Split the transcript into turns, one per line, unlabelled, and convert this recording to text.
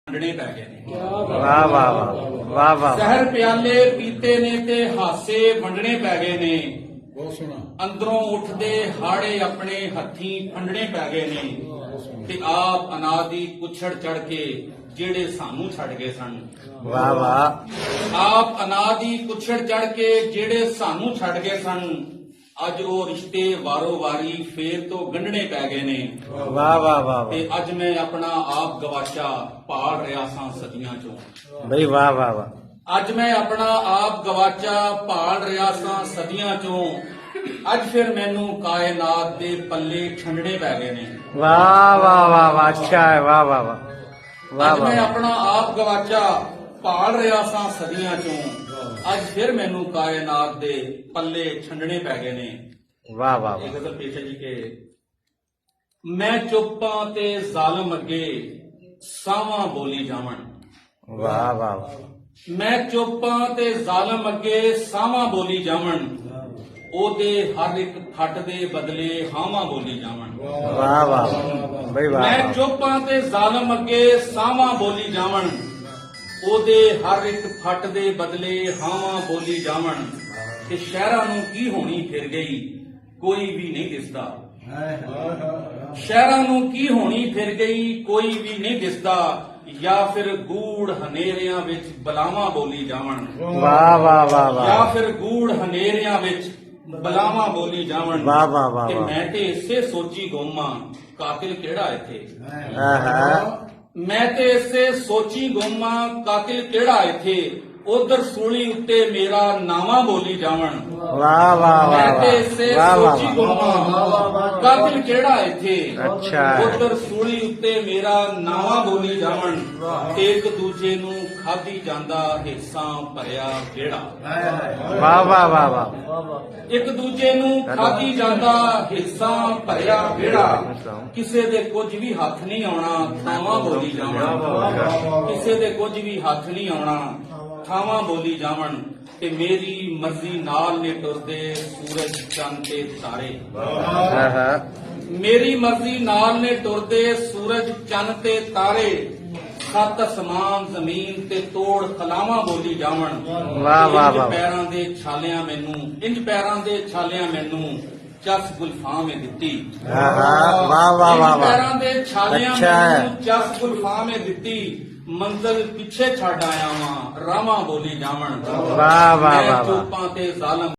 ਵੰਡਣੇ ਪੈ ਗਏ ਨੇ।
ਵਾਹ ਵਾਹ ਵਾਹ ਵਾਹ ਵਾਹ।
ਜ਼ਹਿਰ ਪਿਆਲੇ ਪੀਤੇ ਨੇ ਤੇ ਹਾਸੇ ਵੰਡਣੇ ਪੈ ਗਏ ਨੇ।
ਬਹੁਤ ਸੋਹਣਾ।
ਅੰਦਰੋਂ ਉੱਠਦੇ ਹਾੜੇ ਆਪਣੇ ਹੱਥੀਂ ਫੰਡਣੇ ਪੈ ਗਏ ਨੇ ਤੇ ਆਪ ਅਨਾਦੀ ਕੁਛੜ ਚੜ ਕੇ ਜਿਹੜੇ ਸਾਨੂੰ ਛੱਡ ਗਏ ਸਨ।
ਵਾਹ ਵਾਹ।
ਆਪ ਅਨਾਦੀ ਕੁਛੜ ਚੜ ਕੇ ਜਿਹੜੇ ਸਾਨੂੰ ਛੱਡ ਗਏ ਸਨ। ਅੱਜ ਉਹ ਰਿਸ਼ਤੇ ਵਾਰੋ ਵਾਰੀ ਫੇਰ ਤੋਂ ਗੰਢਣੇ ਪੈ ਗਏ ਨੇ।
ਵਾਹ ਵਾਹ ਵਾਹ
ਤੇ ਅੱਜ ਮੈਂ ਆਪਣਾ ਆਪ ਗਵਾਚਾ ਭਾਲ ਰਿਹਾ ਸਾਂ ਸਦੀਆਂ ਚੋਂ।
ਬਈ ਵਾਹ ਵਾਹ ਵਾਹ।
ਅੱਜ ਮੈਂ ਆਪਣਾ ਆਪ ਗਵਾਚਾ ਭਾਲ ਰਿਹਾ ਸਾਂ ਸਦੀਆਂ ਚੋਂ। ਅੱਜ ਫਿਰ ਮੈਨੂੰ ਕਾਇਨਾਤ ਦੇ ਪੱਲੇ ਛੰਡਣੇ ਪੈ ਗਏ ਨੇ।
ਵਾਹ ਵਾਹ ਵਾਹ ਵਾਹ। ਅੱਛਾ ਹੈ। ਵਾਹ ਵਾਹ ਵਾਹ ਵਾਹ
ਅੱਜ ਮੈਂ
ਵਾਹ।
ਆਪਣਾ ਆਪ ਗਵਾਚਾ ਭਾਲ ਰਿਹਾ ਸਾਂ ਸਦੀਆਂ ਚੋਂ। ਅੱਜ ਫਿਰ ਮੈਨੂੰ ਕਾਇਨਾਤ ਦੇ ਪੱਲੇ ਛੰਡਣੇ ਪੈ ਗਏ ਨੇ।
ਵਾਹ ਵਾਹ
ਇਹ
ਵਾਹ।
ਗਜ਼ਲ ਪੇਸ਼ ਹੈ ਜੀ ਕਿ ਮੈਂ ਚੁੱਪਾਂ ਤੇ ਜ਼ਾਲਮ ਅੱਗੇ ਸਾਵਾਂ ਬੋਲੀ ਜਾਵਣ।
ਵਾਹ ਵਾਹ ਵਾਹ।
ਮੈਂ ਚੁੱਪਾਂ ਤੇ ਜ਼ਾਲਮ ਅੱਗੇ ਸਾਵਾਂ ਬੋਲੀ ਜਾਵਣ। ਉਹਦੇ ਹਰ ਇੱਕ ਠੱਠ ਦੇ ਬਦਲੇ ਹਾਵਾਂ ਬੋਲੀ ਜਾਵਣ।
ਵਾਹ ਵਾਹ ਬਈ ਵਾਹ
ਮੈਂ
ਵਾਹ।
ਚੁੱਪਾਂ ਤੇ ਜ਼ਾਲਮ ਅੱਗੇ ਸਾਵਾਂ ਬੋਲੀ ਜਾਵਣ। ਉਹਦੇ ਹਰ ਇੱਕ ਫੱਟ ਦੇ ਬਦਲੇ ਹਾਵਾਂ ਬੋਲੀ ਜਾਵਣ। ਤੇ ਸ਼ਹਿਰਾਂ ਨੂੰ ਕੀ ਹੋਣੀ ਫਿਰ ਗਈ ਕੋਈ ਵੀ ਨਹੀਂ ਦਿਸਦਾ। ਸ਼ਹਿਰਾਂ ਨੂੰ ਕੀ ਹੋਣੀ ਫਿਰ ਗਈ ਕੋਈ ਵੀ ਨਹੀਂ ਦਿਸਦਾ। ਜਾਂ ਫਿਰ ਗੂੜ ਹਨੇਰਿਆਂ ਵਿੱਚ ਬਲਾਵਾਂ ਬੋਲੀ ਜਾਵਣ।
ਵਾਹ ਵਾਹ ਵਾਹ
ਜਾਂ
ਵਾਹ।
ਫਿਰ ਗੂੜ ਹਨੇਰਿਆਂ ਵਿੱਚ ਬਲਾਵਾਂ ਬੋਲੀ ਜਾਵਣ।
ਵਾਹ ਵਾਹ ਵਾਹ
ਤੇ
ਵਾਹ।
ਮੈਂ ਤੇ ਇਸੇ ਸੋਚੀ ਗੁੰਮਾਂ ਕਾਤਿਲ ਕਿਹੜਾ ਇੱਥੇ।
ਆਹਾ।
ਮੈਂ ਤੇ ਇਸੇ ਸੋਚੀ ਗੁੰਮਾਂ ਕਾਤਿਲ ਕਿਹੜਾ ਇੱਥੇ। ਉਧਰ ਸੂਲੀ ਉੱਤੇ ਮੇਰਾ ਨਾਵਾਂ ਬੋਲੀ ਜਾਵਣ।
ਵਾਹ ਵਾਹ
ਮੈਂ
ਵਾਹ
ਤੇ ਇਸੇ
ਵਾਹ ਵਾਹ
ਸੋਚੀ
ਵਾਹ।
ਗੁੰਮਾਂ ਕਾਤਿਲ ਕਿਹੜਾ ਇੱਥੇ।
ਅੱਛਾ।
ਉਧਰ ਸੂਲੀ ਉੱਤੇ ਮੇਰਾ ਨਾਵਾਂ ਬੋਲੀ ਜਾਵਣ। ਤੇ ਇੱਕ ਦੂਜੇ ਨੂੰ ਖਾਧੀ ਜਾਂਦਾ ਹਿੱਸਾਂ ਭਰਿਆ ਵਿਹੜਾ।
ਵਾਹ ਵਾਹ ਵਾਹ ਵਾਹ।
ਇੱਕ ਦੂਜੇ ਨੂੰ ਖਾਧੀ ਜਾਂਦਾ ਹਿੱਸਾਂ ਭਰਿਆ ਵਿਹੜਾ। ਕਿਸੇ ਦੇ ਕੁਝ ਵੀ ਹੱਥ ਨਹੀਂ ਆਉਣਾ ਥਾਵਾਂ ਬੋਲੀ ਜਾਵਣ। ਕਿਸੇ ਦੇ ਕੁਝ ਵੀ ਹੱਥ ਨਹੀਂ ਆਉਣਾ ਥਾਵਾਂ ਬੋਲੀ ਜਾਵਣ। ਤੇ ਮੇਰੀ ਮਰਜ਼ੀ ਨਾਲ ਨੇ ਟੁਰਦੇ ਸੂਰਜ ਚੰਨ ਤੇ ਤਾਰੇ।
ਆਹਾ।
ਮੇਰੀ ਮਰਜ਼ੀ ਨਾਲ ਨੇ ਟੁਰਦੇ ਸੂਰਜ ਚੰਨ ਤੇ ਤਾਰੇ। ਸੱਤ ਅਸਮਾਨ ਜ਼ਮੀਨ ਤੇ ਤੋੜ ਖਲਾਵਾਂ ਬੋਲੀ ਜਾਵਣ।
ਵਾਹ ਵਾਹ
ਇੰਜ
ਵਾਹ।
ਪੈਰਾਂ ਦੇ ਛਾਲਿਆਂ ਮੈਨੂੰ ਇੰਜ ਪੈਰਾਂ ਦੇ ਛਾਲਿਆਂ ਮੈਨੂੰ ਚਸ ਗੁਲਫਾਂ ਮੇ ਦਿੱਤੀ।
ਆਹਾ। ਵਾਹ ਵਾਹ ਵਾਹ
ਇੰਜ
ਵਾਹ।
ਪੈਰਾਂ ਦੇ ਛਾਲਿਆਂ
ਅੱਛਾ ਹੈ।
ਮੈਨੂੰ ਚਸ ਗੁਲਫਾਂ ਮੇ ਦਿੱਤੀ। ਮੰਜ਼ਲ ਪਿੱਛੇ ਛੱਡ ਆਇਆ ਵਾਂ ਰਾਵਾਂ ਬੋਲੀ ਜਾਵਣ।
ਵਾਹ ਵਾਹ
ਮੈਂ
ਵਾਹ ਵਾਹ।
ਚੋਪਾਂ ਤੇ ਜ਼ਾਲਮ